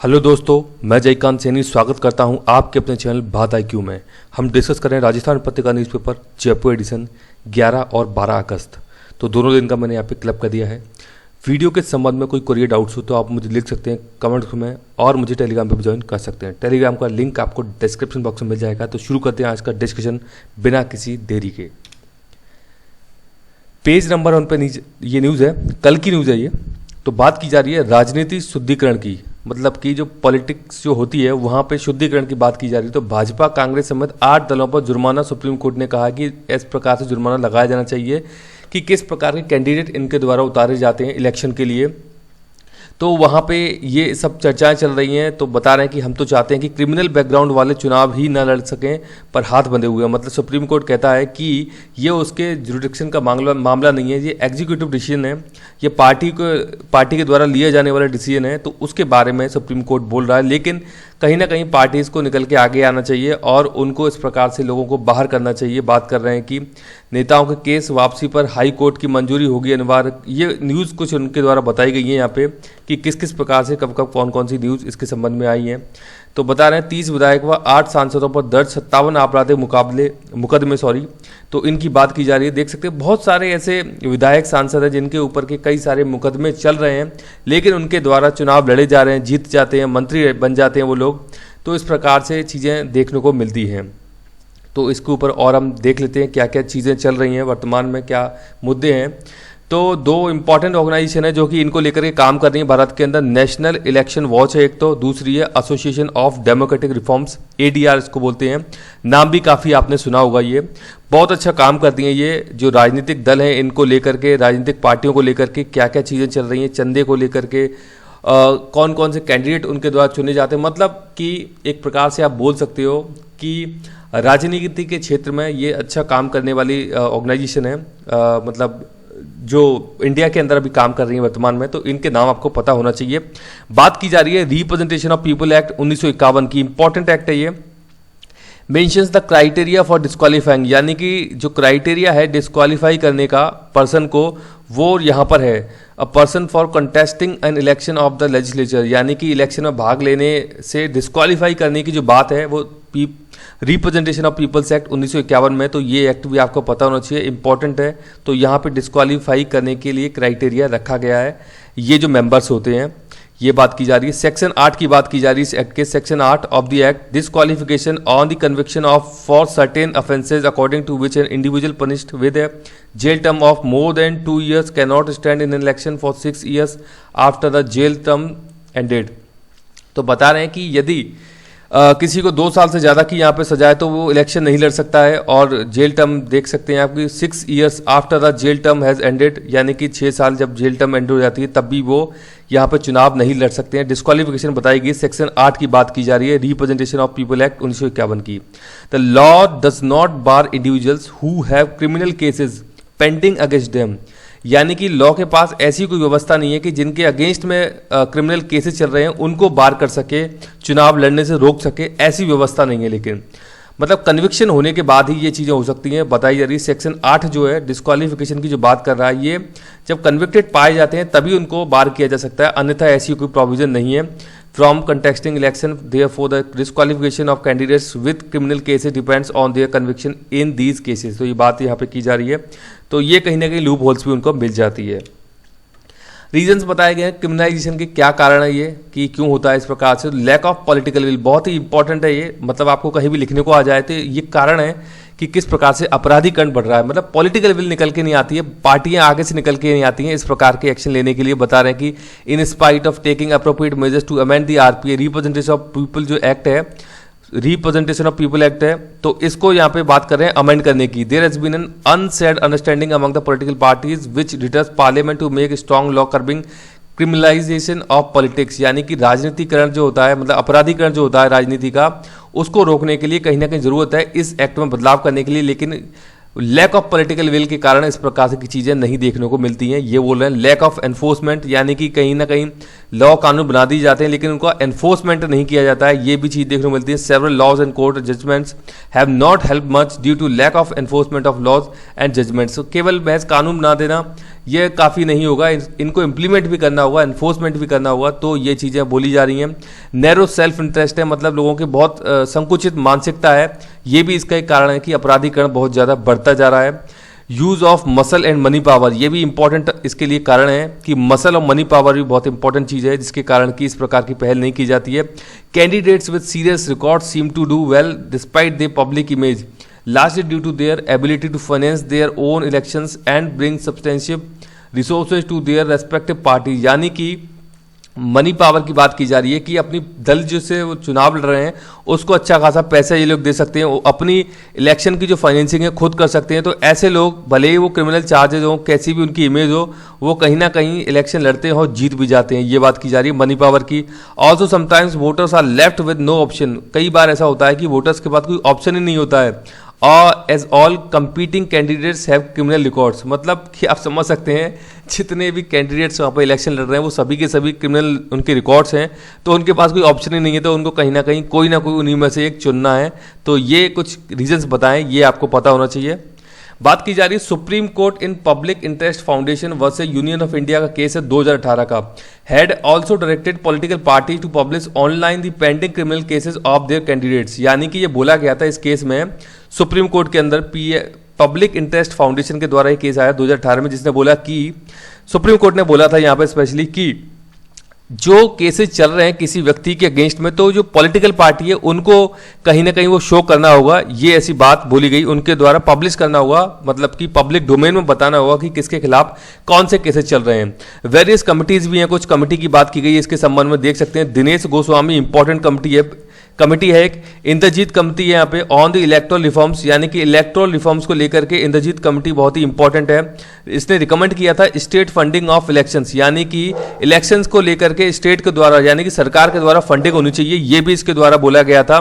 Hello दोस्तों, मैं जयकांत सैनी स्वागत करता हूं आपके अपने चैनल बात IQ में। हम डिस्कस कर रहे हैं राजस्थान पत्रिका न्यूज़पेपर जयपुर एडिशन 11 और 12 अगस्त। तो दोनों दिन का मैंने यहाँ पे क्लब कर दिया है। वीडियो के संबंध में कोई कोरियर डाउट्स हो तो आप मुझे लिख सकते हैं कमेंट्स में, और मुझे टेलीग्राम पर भी ज्वाइन कर सकते हैं। टेलीग्राम का लिंक आपको डिस्क्रिप्शन बॉक्स में मिल जाएगा। तो शुरू करते हैं आज का डिस्कशन बिना किसी देरी के। पेज नंबर 1 पे ये न्यूज़ है, कल की न्यूज़ है ये। तो बात की जा रही है राजनीति शुद्धिकरण की, मतलब कि जो पॉलिटिक्स जो होती है वहाँ पे शुद्धिकरण की बात की जा रही है। तो भाजपा, कांग्रेस समेत 8 दलों पर जुर्माना। सुप्रीम कोर्ट ने कहा कि इस प्रकार से जुर्माना लगाया जाना चाहिए कि किस प्रकार के कैंडिडेट इनके द्वारा उतारे जाते हैं इलेक्शन के लिए। तो वहाँ पे ये सब चर्चाएं चल रही हैं। तो बता रहे हैं कि हम तो चाहते हैं कि क्रिमिनल बैकग्राउंड वाले चुनाव ही ना लड़ सकें, पर हाथ बंधे हुए हैं। मतलब सुप्रीम कोर्ट कहता है कि ये उसके जुरिडिक्शन का मामला नहीं है, ये एग्जीक्यूटिव डिसीजन है, ये पार्टी के द्वारा लिया जाने वाला डिसीजन है। तो उसके बारे में सुप्रीम कोर्ट बोल रहा है, लेकिन कहीं ना कहीं पार्टीज़ को निकल के आगे आना चाहिए और उनको इस प्रकार से लोगों को बाहर करना चाहिए। बात कर रहे हैं कि नेताओं के केस वापसी पर हाई कोर्ट की मंजूरी होगी अनिवार्य। ये न्यूज़ कुछ उनके द्वारा बताई गई है यहाँ पे कि किस किस प्रकार से कब कब कौन कौन सी न्यूज़ इसके संबंध में आई हैं। तो बता रहे हैं 30 विधायक व 8 सांसदों पर दर्ज 57 आपराधिक मुकदमे तो इनकी बात की जा रही है। देख सकते हैं बहुत सारे ऐसे विधायक सांसद हैं जिनके ऊपर के कई सारे मुकदमे चल रहे हैं, लेकिन उनके द्वारा चुनाव लड़े जा रहे हैं, जीत जाते हैं, मंत्री बन जाते हैं वो लोग। तो इस प्रकार से चीज़ें देखने को मिलती हैं। तो इसके ऊपर और हम देख लेते हैं क्या क्या चीज़ें चल रही हैं, वर्तमान में क्या मुद्दे हैं। तो 2 इंपॉर्टेंट ऑर्गेनाइजेशन है जो कि इनको लेकर के काम कर रही है भारत के अंदर। नेशनल इलेक्शन वॉच है एक, तो दूसरी है association of democratic reforms, ADR इसको बोलते हैं। नाम भी काफ़ी आपने सुना होगा। ये बहुत अच्छा काम करती हैं। ये जो राजनीतिक दल हैं इनको लेकर के, राजनीतिक पार्टियों को लेकर के क्या क्या चीज़ें चल रही हैं, चंदे को लेकर के कौन कौन से कैंडिडेट उनके द्वारा चुने जाते हैं। मतलब कि एक प्रकार से आप बोल सकते हो कि राजनीति के क्षेत्र में ये अच्छा काम करने वाली ऑर्गेनाइजेशन है, मतलब जो इंडिया के अंदर अभी काम कर रही है वर्तमान में। तो इनके नाम आपको पता होना चाहिए। बात की जा रही है रिप्रेजेंटेशन ऑफ पीपल एक्ट 1951 की। इंपॉर्टेंट एक्ट है ये। मेंशंस द क्राइटेरिया फॉर डिस्क्वालीफाइंग, यानी कि जो क्राइटेरिया है डिस्क्वालीफाई करने का पर्सन को, वो यहाँ पर है। A person for contesting an election of the legislature, यानी कि इलेक्शन में भाग लेने से डिस्क्वालीफाई करने की जो बात है वो रिप्रेजेंटेशन ऑफ पीपल्स एक्ट 1951 में। तो ये एक्ट भी आपको पता होना चाहिए, इंपॉर्टेंट है। तो यहाँ पे डिस्क्वालीफाई करने के लिए क्राइटेरिया रखा गया है, ये जो मेंबर्स होते हैं, ये बात की जा रही है। सेक्शन 8 की बात की जा रही है इस एक्ट के। Section 8 of the act, disqualification on the conviction of for certain offences according to which an individual punished with a jail term of more than 2 years can not stand in election for 6 years after the jail term ended. तो बता रहे हैं कि यदि किसी को 2 साल से ज़्यादा की यहाँ पे सजा है तो वो इलेक्शन नहीं लड़ सकता है। और जेल टर्म देख सकते हैं आपकी 6 years after the jail term has ended, यानी कि 6 साल जब जेल टर्म एंड हो जाती है तब भी वो यहाँ पे चुनाव नहीं लड़ सकते हैं। डिस्क्वालिफिकेशन बताई गई। सेक्शन 8 की बात की जा रही है रिप्रेजेंटेशन ऑफ पीपल एक्ट 1951 की। The law does not bar individuals who have criminal cases pending against them, यानी कि लॉ के पास ऐसी कोई व्यवस्था नहीं है कि जिनके अगेंस्ट में क्रिमिनल केसेस चल रहे हैं उनको बार कर सके, चुनाव लड़ने से रोक सके, ऐसी व्यवस्था नहीं है। लेकिन मतलब कन्विक्शन होने के बाद ही ये चीज़ें हो सकती हैं, बताई जा रही है। सेक्शन 8 जो है डिस्क्वालिफिकेशन की जो बात कर रहा है, ये जब कन्विक्टेड पाए जाते हैं तभी उनको बार किया जा सकता है, अन्यथा ऐसी कोई प्रोविजन नहीं है। From contesting election therefore the disqualification of candidates with criminal cases depends on their conviction in these cases. तो ये बात यहाँ पे की जा रही है। तो ये कहीं ना कहीं लूप होल्स भी उनको मिल जाती है। रीजंस बताए गए हैं क्रिमिनलाइजेशन के, क्या कारण है ये कि क्यों होता है इस प्रकार से। लैक ऑफ पॉलिटिकल विल, बहुत ही इंपॉर्टेंट है ये। मतलब आपको कहीं भी लिखने को आ जाए तो ये कारण है कि किस प्रकार से अपराधीकरण बढ़ रहा है। मतलब पॉलिटिकल विल निकल के नहीं आती है, पार्टियां आगे से निकल के नहीं आती हैं इस प्रकार के एक्शन लेने के लिए। बता रहे हैं कि in spite of taking appropriate measures to amend the RPA, representation of people जो एक्ट है, रिप्रेजेंटेशन ऑफ पीपल एक्ट है, तो इसको यहाँ पे बात कर रहे हैं अमेंड करने की। There has been an unsaid understanding among the political parties which deters parliament to make strong law curbing criminalisation of politics, यानी कि राजनीतिकरण जो होता है, मतलब अपराधीकरण जो होता है राजनीति का, उसको रोकने के लिए कहीं ना कहीं जरूरत है इस एक्ट में बदलाव करने के लिए। लेकिन लैक ऑफ पॉलिटिकल विल के कारण इस प्रकार से की चीज़ें नहीं देखने को मिलती हैं। ये बोल रहे हैं लैक ऑफ एनफोर्समेंट, यानी कि कहीं ना कहीं लॉ कानून बना दिए जाते हैं लेकिन उनका एनफोर्समेंट नहीं किया जाता है, ये भी चीज़ देखने को मिलती है। Several laws and court judgments have not help much due to lack of enforcement of laws and judgments. केवल महज कानून बना देना ये काफ़ी नहीं होगा, इनको इम्प्लीमेंट भी करना होगा, एनफोर्समेंट भी करना होगा। तो ये चीज़ें बोली जा रही हैं। नैरो सेल्फ इंटरेस्ट है, मतलब लोगों की बहुत संकुचित मानसिकता है, ये भी इसका एक कारण है कि अपराधीकरण बहुत ज़्यादा बढ़ता जा रहा है। Use of muscle and money power, ये भी इंपॉर्टेंट इसके लिए कारण है कि मसल और मनी पावर भी बहुत इंपॉर्टेंट चीज़ है, जिसके कारण कि इस प्रकार की पहल नहीं की जाती है। Candidates with serious record seem to do well despite their public image, largely due to their ability to finance their own elections and bring substantial resources to their respective parties। यानी कि मनी पावर की बात की जा रही है कि अपनी दल जिससे वो चुनाव लड़ रहे हैं उसको अच्छा खासा पैसा ये लोग दे सकते हैं, वो अपनी इलेक्शन की जो फाइनेंसिंग है खुद कर सकते हैं। तो ऐसे लोग भले ही वो क्रिमिनल चार्जेज हो, कैसी भी उनकी इमेज हो, वो कहीं ना कहीं इलेक्शन लड़ते हैं और जीत भी जाते हैं। ये बात की जा रही है मनी पावर की। Also sometimes voters are left with no option, कई बार ऐसा होता है कि वोटर्स के पास कोई ऑप्शन ही नहीं होता है। और as all competing candidates have criminal records, मतलब कि आप समझ सकते हैं जितने भी कैंडिडेट्स वहाँ पर इलेक्शन लड़ रहे हैं वो सभी के सभी क्रिमिनल उनके रिकॉर्ड्स हैं, तो उनके पास कोई ऑप्शन ही नहीं है, तो उनको कहीं ना कोई उन्हीं में से एक चुनना है। तो ये कुछ रीजंस बताएं, ये आपको पता होना चाहिए। बात की जा रही है supreme court in public interest foundation versus union of India का केस है 2018 का। Had also directed political party to publish online the pending criminal cases of their candidates. यानी कि ये बोला गया था इस केस में सुप्रीम कोर्ट के अंदर पब्लिक इंटरेस्ट फाउंडेशन के द्वारा ये केस आया 2018 में, जिसने बोला कि सुप्रीम कोर्ट ने बोला था यहाँ पर स्पेशली कि जो केसेस चल रहे हैं किसी व्यक्ति के अगेंस्ट में, तो जो पॉलिटिकल पार्टी है उनको कहीं ना कहीं वो शो करना होगा, ये ऐसी बात बोली गई, उनके द्वारा पब्लिश करना होगा, मतलब कि पब्लिक डोमेन में बताना होगा कि किसके खिलाफ कौन से केसेस चल रहे हैं। वेरियस कमिटीज भी हैं, कुछ कमिटी की बात की गई है इसके संबंध में, देख सकते हैं दिनेश गोस्वामी इंपॉर्टेंट कमिटी है एक, इंद्रजीत कमिटी है यहाँ पे ऑन द इलेक्ट्रल रिफॉर्म्स, यानी कि इलेक्ट्रल रिफॉर्म्स को लेकर के इंद्रजीत कमिटी बहुत ही इंपॉर्टेंट है। इसने रिकमेंड किया था स्टेट फंडिंग ऑफ इलेक्शंस, यानी कि इलेक्शंस को लेकर के स्टेट के द्वारा यानी कि सरकार के द्वारा फंडिंग होनी चाहिए, ये भी इसके द्वारा बोला गया था।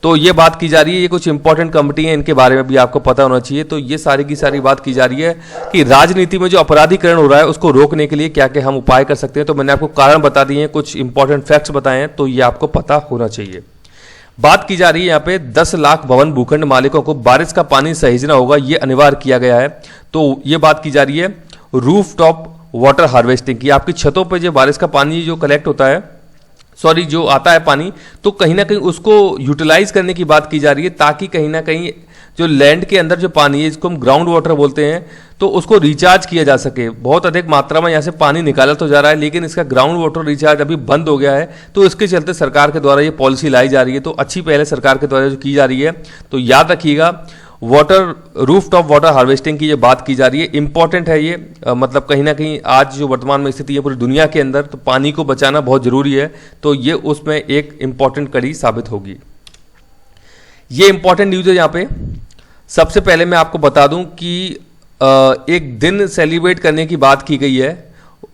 तो ये बात की जा रही है, ये कुछ इंपॉर्टेंट कमिटी है, इनके बारे में भी आपको पता होना चाहिए। तो ये सारी की सारी बात की जा रही है कि राजनीति में जो अपराधीकरण हो रहा है उसको रोकने के लिए क्या क्या हम उपाय कर सकते हैं। तो मैंने आपको कारण बता दिए हैं, कुछ इंपॉर्टेंट फैक्ट्स बताए हैं, तो ये आपको पता होना चाहिए। बात की जा रही है यहाँ पे 10 लाख भवन भूखंड मालिकों को बारिश का पानी सहेजना होगा, ये अनिवार्य किया गया है। तो ये बात की जा रही है रूफ टॉप वाटर हार्वेस्टिंग की, आपकी छतों पे जो बारिश का पानी जो कलेक्ट होता है, जो आता है पानी, तो कहीं ना कहीं उसको यूटिलाइज करने की बात की जा रही है, ताकि कहीं ना कहीं जो लैंड के अंदर जो पानी है, इसको हम ग्राउंड वाटर बोलते हैं, तो उसको रिचार्ज किया जा सके। बहुत अधिक मात्रा में यहाँ से पानी निकाला तो जा रहा है, लेकिन इसका ग्राउंड वाटर रिचार्ज अभी बंद हो गया है, तो इसके चलते सरकार के द्वारा ये पॉलिसी लाई जा रही है। तो अच्छी पहले सरकार के द्वारा जो की जा रही है, तो याद रखिएगा रूफ टॉप वाटर हार्वेस्टिंग की जो बात की जा रही है इंपॉर्टेंट है ये, मतलब कहीं ना कहीं आज जो वर्तमान में स्थिति है पूरी दुनिया के अंदर, तो पानी को बचाना बहुत जरूरी है, तो ये उसमें एक इंपॉर्टेंट कड़ी साबित होगी। ये इंपॉर्टेंट न्यूज़ है यहाँ पे। सबसे पहले मैं आपको बता दूं कि एक दिन सेलिब्रेट करने की बात की गई है।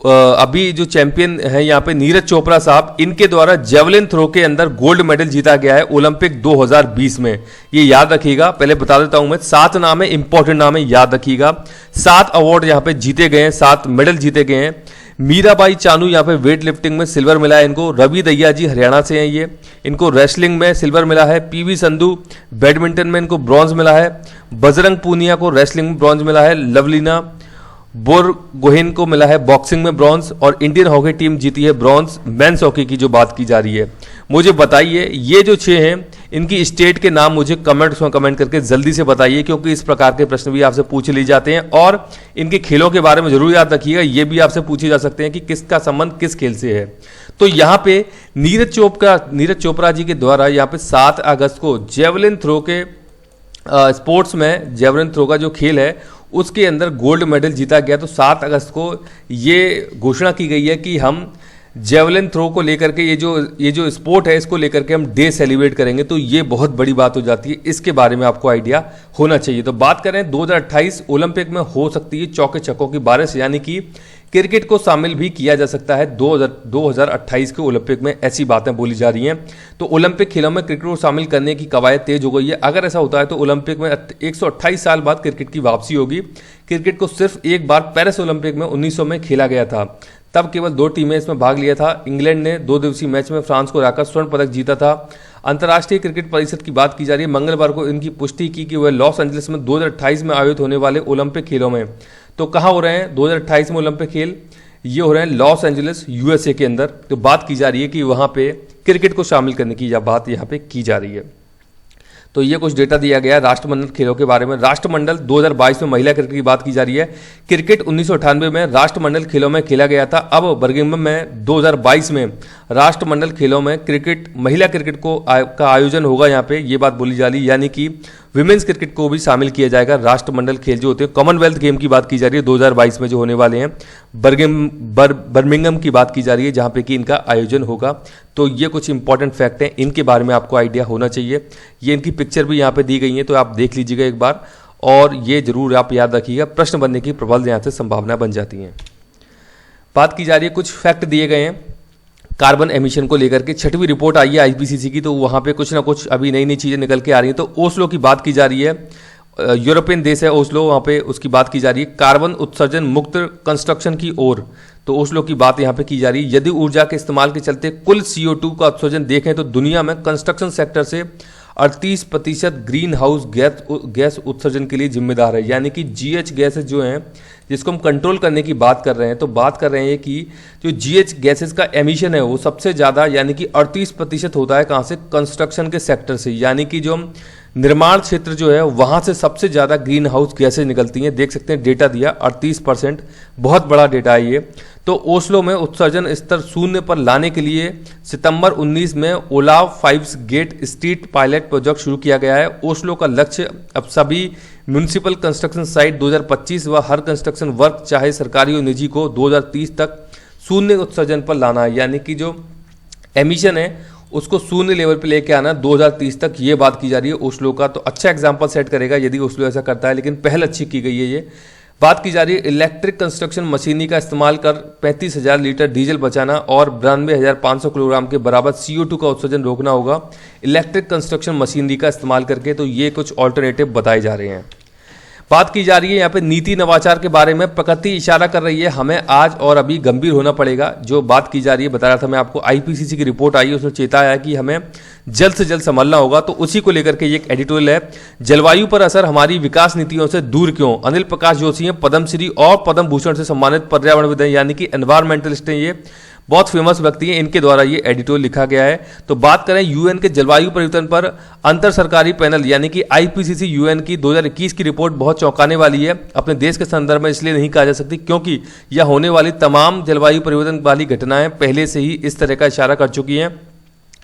अभी जो चैंपियन है यहाँ पे नीरज चोपड़ा साहब, इनके द्वारा जेवलिन थ्रो के अंदर गोल्ड मेडल जीता गया है ओलंपिक 2020 में, ये याद रखिएगा। पहले बता देता हूं मैं, 7 नाम है, इंपॉर्टेंट नाम है, याद रखिएगा। 7 अवार्ड यहाँ पे जीते गए हैं, 7 मेडल जीते गए हैं। मीराबाई चानू यहाँ पे वेट लिफ्टिंग में सिल्वर मिला है इनको। रवि दहिया जी हरियाणा से हैं ये, इनको रेसलिंग में सिल्वर मिला है। पीवी संधू बैडमिंटन में इनको ब्रॉन्ज मिला है। बजरंग पूनिया को रेसलिंग में ब्रॉन्ज मिला है। लवलीना बोरगोहेन को मिला है बॉक्सिंग में ब्रॉन्ज। और इंडियन हॉकी टीम जीती है ब्रॉन्ज मेंस हॉकी की जो बात की जा रही है। मुझे बताइए ये जो 6 हैं इनकी स्टेट के नाम मुझे कमेंट्स में कमेंट करके जल्दी से बताइए, क्योंकि इस प्रकार के प्रश्न भी आपसे पूछ लिए जाते हैं। और इनके खेलों के बारे में जरूर याद रखिएगा, ये भी आपसे पूछे जा सकते हैं कि किसका संबंध किस खेल से है। तो यहाँ पे नीरज चोपड़ा जी के द्वारा यहाँ पे 7 अगस्त को जेवलिन थ्रो के स्पोर्ट्स में जेवलिन थ्रो का जो खेल है उसके अंदर गोल्ड मेडल जीता गया। तो 7 अगस्त को ये घोषणा की गई है कि हम जेवलिन थ्रो को लेकर के ये जो स्पोर्ट है इसको लेकर के हम डे सेलिब्रेट करेंगे। तो ये बहुत बड़ी बात हो जाती है, इसके बारे में आपको आइडिया होना चाहिए। तो बात करें 2028 ओलंपिक में हो सकती है चौके छक्कों की बारिश, यानी कि क्रिकेट को शामिल भी किया जा सकता है 2028 के ओलंपिक में, ऐसी बातें बोली जा रही हैं। तो ओलंपिक खेलों में क्रिकेट को शामिल करने की कवायद तेज हो गई है। अगर ऐसा होता है तो ओलंपिक में 128 साल बाद क्रिकेट की वापसी होगी। क्रिकेट को सिर्फ एक बार पेरिस ओलंपिक में 1900 में खेला गया था। तब केवल 2 टीमें इसमें भाग लिया था। इंग्लैंड ने 2 दिवसीय मैच में फ्रांस को हराकर स्वर्ण पदक जीता था। अंतर्राष्ट्रीय क्रिकेट परिषद की बात की जा रही है, मंगलवार को इनकी पुष्टि की कि वह लॉस एंजलिस में 2028 में आयोजित होने वाले ओलंपिक खेलों में, तो कहाँ हो रहे हैं 2028 में ओलंपिक खेल, ये हो रहे हैं लॉस एंजलिस यूएसए के अंदर। तो बात की जा रही है कि वहाँ पे क्रिकेट को शामिल करने की बात यहाँ पे की जा रही है। तो ये कुछ डेटा दिया गया है राष्ट्रमंडल खेलों के बारे में। राष्ट्रमंडल 2022 में महिला क्रिकेट की बात की जा रही है। क्रिकेट 1998 में राष्ट्रमंडल खेलों में खेला गया था। अब बर्मिंघम में 2022 में राष्ट्रमंडल खेलों में क्रिकेट, महिला क्रिकेट का आयोजन होगा। यहाँ पे ये बात बोली जा रही है, यानी कि विमेंस क्रिकेट को भी शामिल किया जाएगा। राष्ट्रमंडल खेल जो होते हैं, कॉमनवेल्थ गेम की बात की जा रही है 2022 में जो होने वाले हैं, बर्मिंघम की बात की जा रही है जहाँ पे कि इनका आयोजन होगा। तो ये कुछ इंपॉर्टेंट फैक्ट हैं, इनके बारे में आपको आइडिया होना चाहिए। ये इनकी पिक्चर भी यहाँ पे दी गई है, तो आप देख लीजिएगा एक बार, और ये जरूर आप याद रखिएगा, प्रश्न बनने की प्रबल यहाँ से संभावना बन जाती है। बात की जा रही है, कुछ फैक्ट दिए गए हैं कार्बन एमिशन को लेकर के। 6वीं रिपोर्ट आई है आईपीसीसी की, तो वहाँ पे कुछ ना कुछ अभी नई नई चीज़ें निकल के आ रही हैं। तो ओस्लो की बात की जा रही है, यूरोपियन देश है ओस्लो, वहाँ पे उसकी बात की जा रही है कार्बन उत्सर्जन मुक्त कंस्ट्रक्शन की ओर। तो ओस्लो की बात यहाँ पे की जा रही है। यदि ऊर्जा के इस्तेमाल के चलते कुल CO2 का उत्सर्जन देखें तो दुनिया में कंस्ट्रक्शन सेक्टर से 38% ग्रीन हाउस गैस उत्सर्जन के लिए जिम्मेदार है। यानी कि GH गैसेज जो हैं, जिसको हम कंट्रोल करने की बात कर रहे हैं, तो बात कर रहे हैं कि जो GH गैसेज का एमिशन है वो सबसे ज़्यादा यानी कि 38% होता है कहाँ से, कंस्ट्रक्शन के सेक्टर से। यानी कि जो निर्माण क्षेत्र जो है वहाँ से सबसे ज़्यादा ग्रीन हाउस गैसेज निकलती हैं। देख सकते हैं डेटा दिया 38%, बहुत बड़ा डेटा है ये। तो ओस्लो में उत्सर्जन स्तर शून्य पर लाने के लिए सितंबर 19 में ओलाव 5 गेट स्ट्रीट पायलट प्रोजेक्ट शुरू किया गया है। ओस्लो का लक्ष्य अब सभी म्यूनिसिपल कंस्ट्रक्शन साइट 2025 व हर कंस्ट्रक्शन वर्क चाहे सरकारी और निजी को 2030 तक शून्य उत्सर्जन पर लाना है। यानी कि जो एमिशन है उसको शून्य लेवल पे लेके आना 2030 तक, ये बात की जा रही है ओस्लो का। तो अच्छा एग्जांपल सेट करेगा यदि ओस्लो ऐसा करता है, लेकिन पहल अच्छी की गई है। ये बात की जा रही है इलेक्ट्रिक कंस्ट्रक्शन मशीनरी का इस्तेमाल कर 35,000 लीटर डीजल बचाना और 92,500 किलोग्राम के बराबर CO2 का उत्सर्जन रोकना होगा इलेक्ट्रिक कंस्ट्रक्शन मशीनरी का इस्तेमाल करके। तो ये कुछ ऑल्टरनेटिव बताए जा रहे हैं। बात की जा रही है यहाँ पे नीति नवाचार के बारे में। प्रकृति इशारा कर रही है हमें आज और अभी गंभीर होना पड़ेगा। जो बात की जा रही है, बता रहा था मैं आपको, आईपीसीसी की रिपोर्ट आई है, उसने चेताया है कि हमें जल्द से जल्द संभलना होगा। तो उसी को लेकर के ये एक एडिटोरियल है, जलवायु पर असर हमारी विकास नीतियों से दूर क्यों। अनिल प्रकाश जोशी हैं पद्मश्री और पद्म भूषण से सम्मानित पर्यावरणविद यानी कि एनवायरमेंटलिस्ट हैं, ये बहुत फेमस व्यक्ति हैं, इनके द्वारा ये एडिटोरियल लिखा गया है। तो बात करें यूएन के जलवायु परिवर्तन पर अंतर सरकारी पैनल यानी कि आईपीसीसी यूएन की 2021 की रिपोर्ट बहुत चौंकाने वाली है। अपने देश के संदर्भ में इसलिए नहीं कहा जा सकती क्योंकि यह होने वाली तमाम जलवायु परिवर्तन वाली घटनाएं पहले से ही इस तरह का इशारा कर चुकी हैं।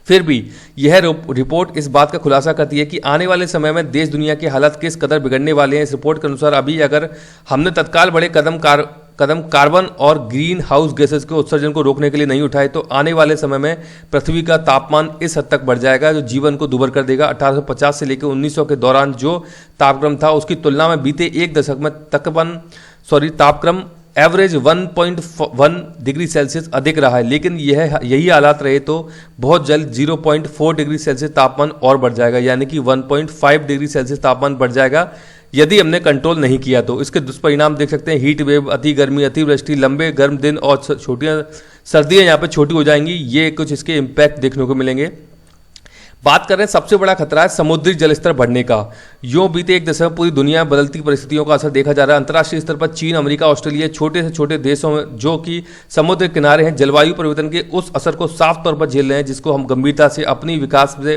फिर भी यह रिपोर्ट इस बात का खुलासा करती है कि आने वाले समय में देश दुनिया के हालात किस कदर बिगड़ने वाले हैं। इस रिपोर्ट के अनुसार अभी अगर हमने तत्काल बड़े कदम कार्बन और ग्रीन हाउस गैसेस के उत्सर्जन को रोकने के लिए नहीं उठाए तो आने वाले समय में पृथ्वी का तापमान इस हद तक बढ़ जाएगा जो जीवन को दुभर कर देगा। 1850 से लेकर 1900 के दौरान जो तापक्रम था उसकी तुलना में बीते एक दशक में तापक्रम एवरेज 1.1 डिग्री सेल्सियस अधिक रहा है। लेकिन यही हालात रहे तो बहुत जल्द 0.4 डिग्री सेल्सियस तापमान और बढ़ जाएगा, यानी कि 1.5 डिग्री सेल्सियस तापमान बढ़ जाएगा यदि हमने कंट्रोल नहीं किया तो। इसके दुष्परिणाम देख सकते हैं, हीट वेव, अति गर्मी, अतिवृष्टि, लंबे गर्म दिन और छोटियां सर्दियां यहाँ पे छोटी हो जाएंगी। ये कुछ इसके इम्पैक्ट देखने को मिलेंगे। बात कर रहे हैं सबसे बड़ा खतरा है समुद्री जलस्तर बढ़ने का। यूं बीते एक दशक में पूरी दुनिया में बदलती परिस्थितियों का असर देखा जा रहा है। अंतर्राष्ट्रीय स्तर पर चीन, अमेरिका, ऑस्ट्रेलिया, छोटे से छोटे देशों में जो कि समुद्र किनारे हैं, जलवायु परिवर्तन के उस असर को साफ तौर पर झेल रहे हैं जिसको हम गंभीरता से अपनी विकास से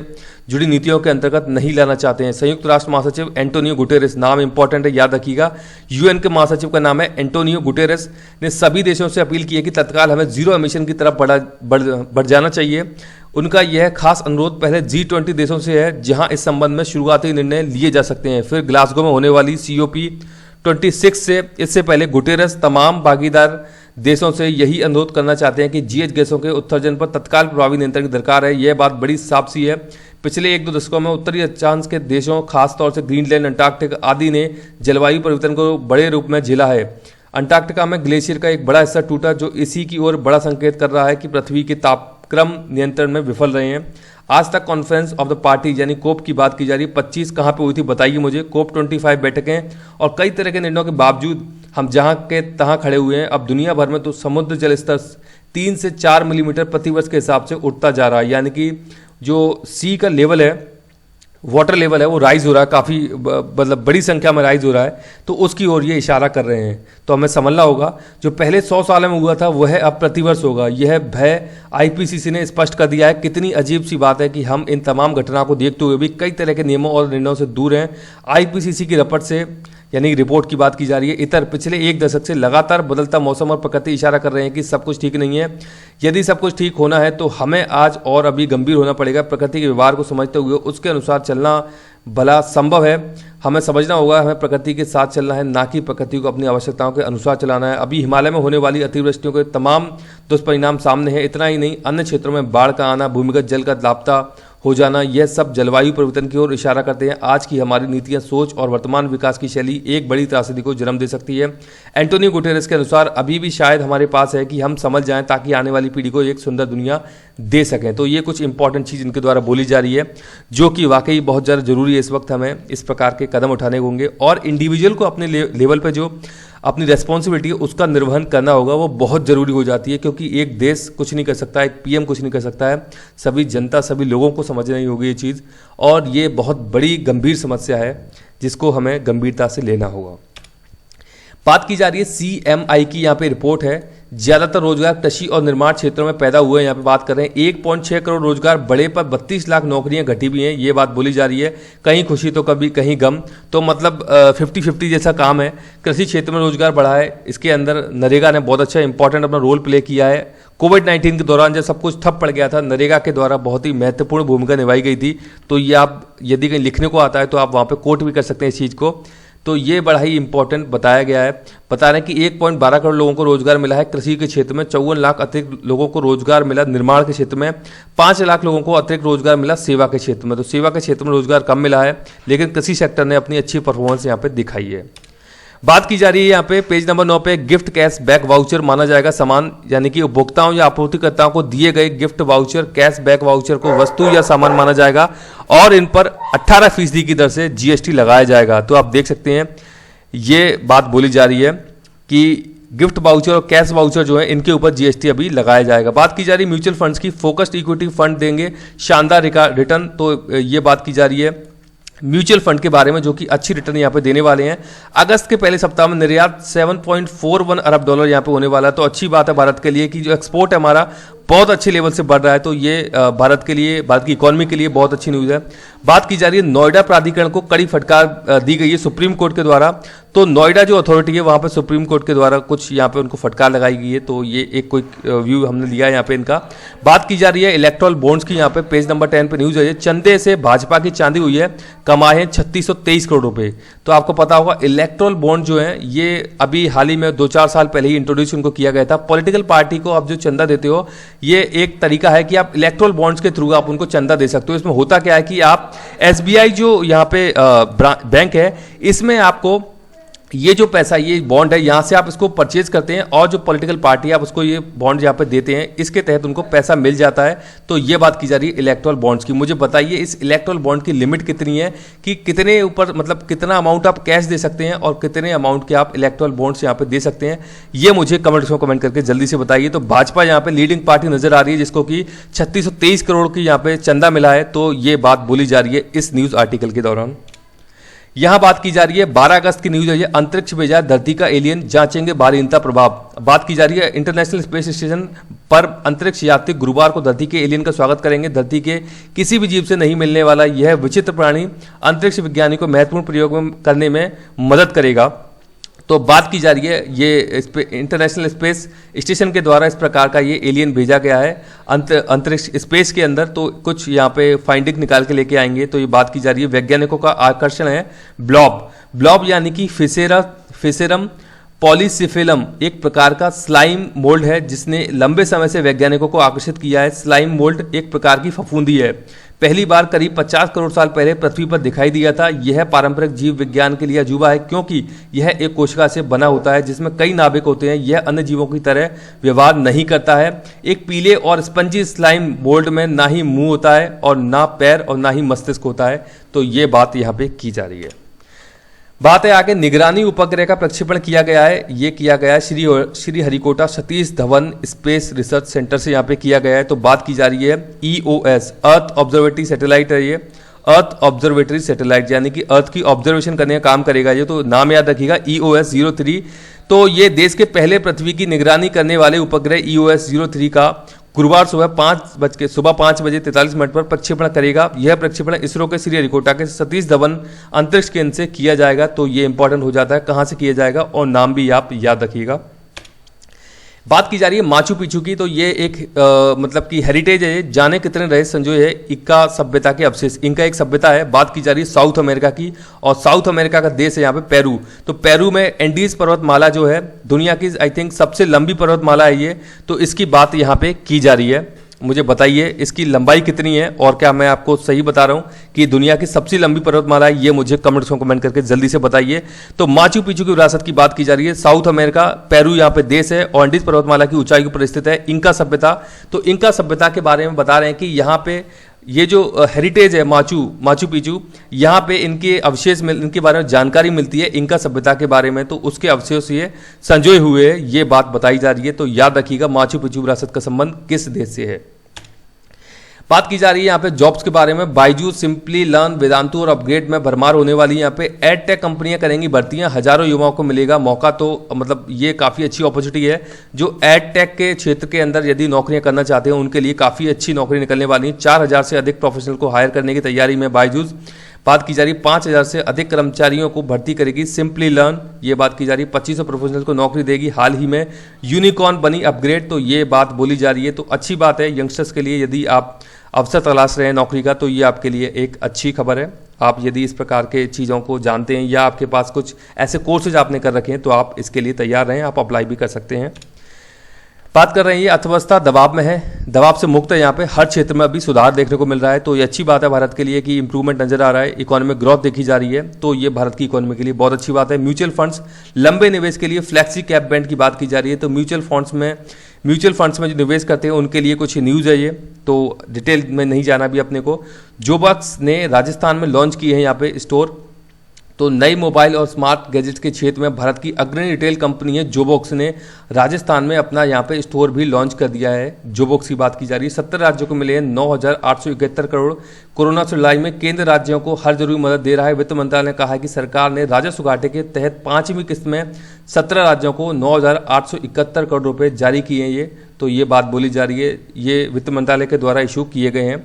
जुड़ी नीतियों के अंतर्गत नहीं लाना चाहते हैं। संयुक्त राष्ट्र महासचिव एंटोनियो गुटेरेस, नाम इंपॉर्टेंट है, याद रखिएगा, यूएन के महासचिव का नाम है एंटोनियो गुटेरेस, ने सभी देशों से अपील की है कि तत्काल हमें जीरो एमिशन की तरफ बढ़ जाना चाहिए। उनका यह खास अनुरोध पहले G20 देशों से है जहां इस संबंध में शुरुआती निर्णय लिए जा सकते हैं। फिर ग्लासगो में होने वाली COP26 से इससे पहले गुटेरेस तमाम भागीदार देशों से यही अनुरोध करना चाहते हैं कि GH गैसों के उत्सर्जन पर तत्काल प्रभावी नियंत्रण की दरकार है। यह बात बड़ी साफ सी है। पिछले 1-2 दशकों में उत्तरी अक्षांश के देशों, खासतौर से ग्रीनलैंड, अंटार्कटिका आदि ने जलवायु परिवर्तन को बड़े रूप में झेला है। अंटार्कटिका में ग्लेशियर का एक बड़ा हिस्सा टूटा जो इसी की ओर बड़ा संकेत कर रहा है कि पृथ्वी के तापक्रम नियंत्रण में विफल रहे हैं। आज तक कॉन्फ्रेंस ऑफ द पार्टी यानी कोप की बात की जा रही है। 25 कहाँ पे हुई थी बताइए मुझे। COP25 बैठकें और कई तरह के निर्णयों के बावजूद हम जहाँ के तहाँ खड़े हुए हैं। अब दुनिया भर में तो समुद्र जल स्तर 3 से 4 मिलीमीटर प्रतिवर्ष के हिसाब से उठता जा रहा है, यानी कि जो सी का लेवल है, वाटर लेवल है, वो राइज हो रहा है, काफ़ी मतलब बड़ी संख्या में राइज हो रहा है। तो उसकी ओर ये इशारा कर रहे हैं। तो हमें समझना होगा जो पहले 100 साल में हुआ था वह अब प्रतिवर्ष होगा। यह भय आईपीसीसी ने स्पष्ट कर दिया है। कितनी अजीब सी बात है कि हम इन तमाम घटनाओं को देखते हुए भी कई तरह के नियमों और निर्णयों से दूर हैं। आईपीसीसी की रपट से, यानी रिपोर्ट की बात की जा रही है, इतर पिछले 1 दशक से लगातार बदलता मौसम और प्रकृति इशारा कर रहे हैं कि सब कुछ ठीक नहीं है। यदि सब कुछ ठीक होना है तो हमें आज और अभी गंभीर होना पड़ेगा। प्रकृति के व्यवहार को समझते हुए उसके अनुसार चलना भला संभव है। हमें समझना होगा हमें प्रकृति के साथ चलना है, ना कि प्रकृति को अपनी आवश्यकताओं के अनुसार चलाना है। अभी हिमालय में होने वाली अतिवृष्टियों के तमाम दुष्परिणाम सामने हैं। इतना ही नहीं, अन्य क्षेत्रों में बाढ़ का आना, भूमिगत जल का लापता हो जाना, यह सब जलवायु परिवर्तन की ओर इशारा करते हैं। आज की हमारी नीतियां, सोच और वर्तमान विकास की शैली एक बड़ी त्रासदी को जन्म दे सकती है। एंटोनियो गुटेरेस के अनुसार अभी भी शायद हमारे पास है कि हम समझ जाएं ताकि आने वाली पीढ़ी को एक सुंदर दुनिया दे सकें। तो ये कुछ इंपॉर्टेंट चीज़ इनके द्वारा बोली जा रही है, जो कि वाकई बहुत ज़्यादा जरूरी है। इस वक्त हमें इस प्रकार के कदम उठाने होंगे और इंडिविजुअल को अपने लेवल पर जो अपनी रेस्पॉन्सिबिलिटी है उसका निर्वहन करना होगा, वो बहुत ज़रूरी हो जाती है। क्योंकि एक देश कुछ नहीं कर सकता, एक पीएम कुछ नहीं कर सकता है, सभी जनता, सभी लोगों को समझना ही होगी ये चीज़। और ये बहुत बड़ी गंभीर समस्या है जिसको हमें गंभीरता से लेना होगा। बात की जा रही है CMI की, यहाँ पे रिपोर्ट है। ज़्यादातर रोजगार कृषि और निर्माण क्षेत्रों में पैदा हुए हैं। यहाँ पे बात कर रहे हैं 1.6 करोड़ रोजगार बढ़े पर 32 लाख नौकरियां घटी भी हैं, ये बात बोली जा रही है। कहीं खुशी तो कभी कहीं गम, तो मतलब 50-50 जैसा काम है। कृषि क्षेत्र में रोजगार बढ़ा है, इसके अंदर नरेगा ने बहुत अच्छा इंपॉर्टेंट अपना रोल प्ले किया है। कोविड-19 के दौरान जब सब कुछ ठप पड़ गया था, नरेगा के द्वारा बहुत ही महत्वपूर्ण भूमिका निभाई गई थी। तो ये आप यदि कहीं लिखने को आता है तो आप वहाँ पर कोट भी कर सकते हैं इस चीज़ को। तो ये बड़ा ही इंपॉर्टेंट बताया गया है। बता रहे हैं कि 1.12 करोड़ लोगों को रोजगार मिला है कृषि के क्षेत्र में, 54 लाख अतिरिक्त लोगों को रोजगार मिला निर्माण के क्षेत्र में, 5 लाख लोगों को अतिरिक्त रोजगार मिला सेवा के क्षेत्र में। तो सेवा के क्षेत्र में रोजगार कम मिला है, लेकिन कृषि सेक्टर ने अपनी अच्छी परफॉर्मेंस यहाँ पे दिखाई है। बात की जा रही है यहाँ पे पेज नंबर 9 पे, गिफ्ट कैश बैक वाउचर माना जाएगा सामान, यानी कि उपभोक्ताओं या आपूर्तिकर्ताओं को दिए गए gift voucher, cash back voucher को वस्तु या सामान माना जाएगा और इन पर 18% की दर से GST लगाया जाएगा। तो आप देख सकते हैं ये बात बोली जा रही है कि गिफ्ट वाउचर और कैश वाउचर जो है इनके ऊपर GST अभी लगाया जाएगा। बात की जा रही है म्यूचुअल फंड्स की, फोकस्ड इक्विटी फंड देंगे शानदार रिटर्न। तो ये बात की जा रही है म्यूचुअल फंड के बारे में, जो कि अच्छी रिटर्न यहाँ पे देने वाले हैं। अगस्त के पहले सप्ताह में निर्यात 7.41 अरब डॉलर यहाँ पे होने वाला है। तो अच्छी बात है भारत के लिए कि जो एक्सपोर्ट है हमारा बहुत अच्छे लेवल से बढ़ रहा है। तो ये भारत के लिए, भारत की इकोनॉमी के लिए बहुत अच्छी न्यूज़ है। बात की जा रही है नोएडा प्राधिकरण को कड़ी फटकार दी गई है सुप्रीम कोर्ट के द्वारा। तो नोएडा जो अथॉरिटी है वहाँ पे सुप्रीम कोर्ट के द्वारा कुछ यहाँ पे उनको फटकार लगाई गई है। तो ये एक कोई व्यू हमने लिया है यहाँ पे इनका। बात की जा रही है इलेक्ट्रल बॉन्ड्स की, यहाँ पे पेज नंबर 10 पे न्यूज़ है। चंदे से भाजपा की चांदी हुई है, कमाए हैं 3623 करोड़ रुपए। तो आपको पता होगा इलेक्ट्रल बॉन्ड जो है ये अभी हाल ही में 2-4 साल पहले ही इंट्रोड्यूस उनको किया गया था। पॉलिटिकल पार्टी को आप जो चंदा देते हो, ये एक तरीका है कि आप इलेक्ट्रल बॉन्ड्स के थ्रू आप उनको चंदा दे सकते हो। इसमें होता क्या है कि आप SBI जो यहाँ पे बैंक है, इसमें आपको ये जो पैसा, ये बॉन्ड है, यहाँ से आप इसको परचेज करते हैं और जो पॉलिटिकल पार्टी है आप उसको ये बॉन्ड यहाँ पे देते हैं, इसके तहत उनको पैसा मिल जाता है। तो ये बात की जा रही है इलेक्ट्रल बॉन्ड्स की। मुझे बताइए इस इलेक्ट्रल बॉन्ड की लिमिट कितनी है, कि कितने ऊपर मतलब कितना अमाउंट आप कैश दे सकते हैं और कितने अमाउंट के आप इलेक्ट्रल बॉन्ड्स यहाँ पे दे सकते हैं, ये मुझे कमेंट करके जल्दी से बताइए। तो भाजपा यहाँ पे लीडिंग पार्टी नजर आ रही है, जिसको कि 3623 करोड़ की यहाँ पे चंदा मिला है। तो ये बात बोली जा रही है इस न्यूज आर्टिकल के दौरान। यहां बात की जा रही है 12 अगस्त की न्यूज है ये, अंतरिक्ष भेजा धरती का एलियन, जांचेंगे बारीनता प्रभाव। बात की जा रही है इंटरनेशनल स्पेस स्टेशन पर अंतरिक्ष यात्री गुरुवार को धरती के एलियन का स्वागत करेंगे। धरती के किसी भी जीव से नहीं मिलने वाला यह विचित्र प्राणी अंतरिक्ष विज्ञानी को महत्वपूर्ण प्रयोग करने में मदद करेगा। तो बात की जा रही है ये इंटरनेशनल स्पेस स्टेशन के द्वारा इस प्रकार का ये एलियन भेजा गया है अंतरिक्ष स्पेस के अंदर। तो कुछ यहाँ पे फाइंडिंग निकाल के लेके आएंगे। तो ये बात की जा रही है वैज्ञानिकों का आकर्षण है ब्लॉब यानी कि फिसेरम पॉलीसिफेलम, एक प्रकार का स्लाइम मोल्ड है जिसने लंबे समय से वैज्ञानिकों को आकर्षित किया है। स्लाइम मोल्ड एक प्रकार की फफूंदी है, पहली बार करीब 50 करोड़ साल पहले पृथ्वी पर दिखाई दिया था। यह पारंपरिक जीव विज्ञान के लिए अजूबा है क्योंकि यह एक कोशिका से बना होता है जिसमें कई नाभिक होते हैं। यह अन्य जीवों की तरह व्यवहार नहीं करता है। एक पीले और स्पंजी स्लाइम मोल्ड में ना ही मुंह होता है और ना पैर और ना ही मस्तिष्क होता है। तो ये बात यहाँ पे की जा रही है। बात है आगे, निगरानी उपग्रह का प्रक्षेपण किया गया है। ये किया गया है Shri Harikota Satish Dhawan space research centre से यहाँ पे किया गया है। तो बात की जा रही है EOS, अर्थ ऑब्जर्वेटरी सैटेलाइट है ये, अर्थ ऑब्जर्वेटरी सैटेलाइट, यानी कि अर्थ की ऑब्जर्वेशन करने का काम करेगा ये। तो नाम याद रखिएगा EOS 03। तो ये देश के पहले पृथ्वी की निगरानी करने वाले उपग्रह EOS 03 का गुरुवार सुबह 5 बजे 43 मिनट पर प्रक्षेपण करेगा। यह प्रक्षेपण इसरो के श्री हरिकोटा के सतीश धवन अंतरिक्ष केंद्र से किया जाएगा। तो ये इंपॉर्टेंट हो जाता है कहाँ से किया जाएगा, और नाम भी आप याद रखिएगा। बात की जा रही है माचू पिचू की। तो ये एक मतलब कि हेरिटेज है, जाने कितने रहे संजोए है इंका सभ्यता के अवशेष। इनका एक सभ्यता है। बात की जा रही है साउथ अमेरिका की, और साउथ अमेरिका का देश है यहाँ पे पेरू। तो पेरू में एंडीज पर्वतमाला जो है दुनिया की आई थिंक सबसे लंबी पर्वतमाला है ये। तो इसकी बात यहाँ पे की जा रही है। मुझे बताइए इसकी लंबाई कितनी है, और क्या मैं आपको सही बता रहा हूँ कि दुनिया की सबसे लंबी पर्वतमाला है, ये मुझे कमेंट्स में कमेंट करके जल्दी से बताइए। तो माचू पिचू की विरासत की बात की जा रही है। साउथ अमेरिका, पेरू यहाँ पे देश है, और एंडीज पर्वतमाला की ऊंचाई पर स्थित है इंका सभ्यता। तो इंका सभ्यता के बारे में बता रहे हैं कि यहाँ पे ये जो हेरिटेज है माचू पिचू, यहाँ पे इनके अवशेष इनके बारे में जानकारी मिलती है इंका सभ्यता के बारे में। तो उसके अवशेष ये संजोए हुए हैं, ये बात बताई जा रही है। तो याद रखिएगा माचू पिचू विरासत का संबंध किस देश से है। बात की जा रही है यहाँ पे जॉब्स के बारे में। बायजूस, सिंपली लर्न, वेदांतु और अपग्रेड में भरमार होने वाली यहाँ पे एड टेक कंपनियां करेंगी भर्तियां। हजारों युवाओं को मिलेगा मौका। तो मतलब ये काफ़ी अच्छी अपॉर्चुनिटी है। जो एड टेक के क्षेत्र के अंदर यदि नौकरियां करना चाहते हैं उनके लिए काफ़ी अच्छी नौकरी निकलने वाली है। 4000 से अधिक प्रोफेशनल को हायर करने की तैयारी में बायजूस। बात की जा रही 5000 से अधिक कर्मचारियों को भर्ती करेगी सिंपली लर्न। ये बात की जा रही 2500 प्रोफेशनल को नौकरी देगी। हाल ही में यूनिकॉर्न बनी अपग्रेड। तो ये बात बोली जा रही है। तो अच्छी बात है यंगस्टर्स के लिए, यदि आप अवसर तलाश रहे हैं नौकरी का, तो ये आपके लिए एक अच्छी खबर है। आप यदि इस प्रकार के चीज़ों को जानते हैं, या आपके पास कुछ ऐसे कोर्सेज आपने कर रखे हैं, तो आप इसके लिए तैयार रहें, आप अप्लाई भी कर सकते हैं। बात कर रहे हैं ये अर्थव्यवस्था दबाव में है, दबाव से मुक्त है। यहाँ पे हर क्षेत्र में अभी सुधार देखने को मिल रहा है। तो ये अच्छी बात है भारत के लिए कि इंप्रूवमेंट नजर आ रहा है, इकोनॉमिक ग्रोथ देखी जा रही है। तो ये भारत की इकोनॉमी के लिए बहुत अच्छी बात है। म्यूचुअल फंड्स, लंबे निवेश के लिए फ्लैक्सी कैप बैंड की बात की जा रही है। तो म्यूचुअल फंड्स में जो निवेश करते हैं उनके लिए कुछ न्यूज़ है ये। तो डिटेल में नहीं जाना भी अपने को। जोबॉक्स ने राजस्थान में लॉन्च किए हैं यहाँ पे स्टोर। तो नई मोबाइल और स्मार्ट गैजेट्स के क्षेत्र में भारत की अग्रणी रिटेल कंपनी है जोबॉक्स ने राजस्थान में अपना यहाँ पे स्टोर भी लॉन्च कर दिया है। जोबॉक्स की बात की जा रही है। 70 राज्यों को मिले हैं 9,871 करोड़। कोरोना से लड़ाई में केंद्र राज्यों को हर जरूरी मदद दे रहा है। वित्त मंत्रालय ने कहा है कि सरकार ने राजस्व घाटे के तहत 5वीं किस्त में 17 राज्यों को 9,871 करोड़ रुपए जारी किए हैं ये। तो ये बात बोली जा रही है, ये वित्त मंत्रालय के द्वारा इशू किए गए हैं।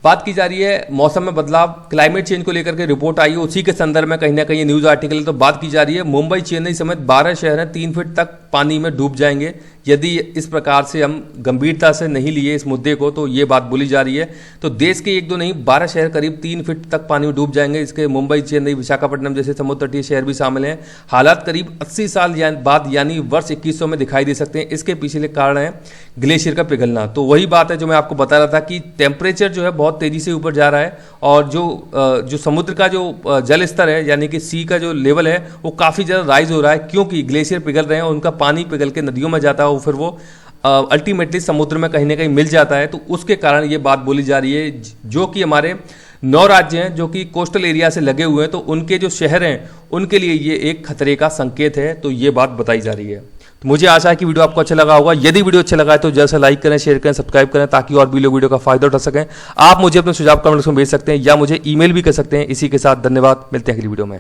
बात की जा रही है मौसम में बदलाव, क्लाइमेट चेंज को लेकर के रिपोर्ट आई है, उसी के संदर्भ में कहीं ना कहीं न्यूज आर्टिकल है। तो बात की जा रही है मुंबई, चेन्नई समेत 12 शहर हैं 3 फीट तक पानी में डूब जाएंगे यदि इस प्रकार से हम गंभीरता से नहीं लिए इस मुद्दे को। तो ये बात बोली जा रही है। तो देश के 1-2 नहीं 12 शहर करीब 3 फीट तक पानी में डूब जाएंगे। इसके मुंबई, चेन्नई, विशाखापट्टनम जैसे समुद्र तटीय शहर भी शामिल हैं। हालात करीब 80 साल बाद यानी वर्ष 2100 में दिखाई दे सकते हैं। इसके पीछे कारण है ग्लेशियर का पिघलना। तो वही बात है जो मैं आपको बता रहा था कि टेम्परेचर जो है बहुत तेजी से ऊपर जा रहा है, और जो समुद्र का जो जल स्तर है यानी कि सी का जो लेवल है वो काफ़ी ज़्यादा राइज हो रहा है, क्योंकि ग्लेशियर पिघल रहे हैं। उनका पानी पिघल के नदियों में जाता है, फिर वो अल्टीमेटली समुद्र में कहीं ना कहीं मिल जाता है। तो उसके कारण ये बात बोली जा रही है। जो कि हमारे 9 राज्य हैं जो कि कोस्टल एरिया से लगे हुए हैं, तो उनके जो शहर हैं उनके लिए ये एक खतरे का संकेत है। तो ये बात बताई जा रही है। तो मुझे आशा है कि वीडियो आपको अच्छा लगा होगा। यदि वीडियो अच्छा लगा है तो जल्द से लाइक करें, शेयर करें, सब्सक्राइब करें, ताकि और भी लोग वीडियो का फायदा उठा सकें। आप मुझे अपने सुझाव कमेंट्स में भेज सकते हैं, या मुझे ईमेल भी कर सकते हैं। इसी के साथ धन्यवाद, मिलते हैं अगली वीडियो में।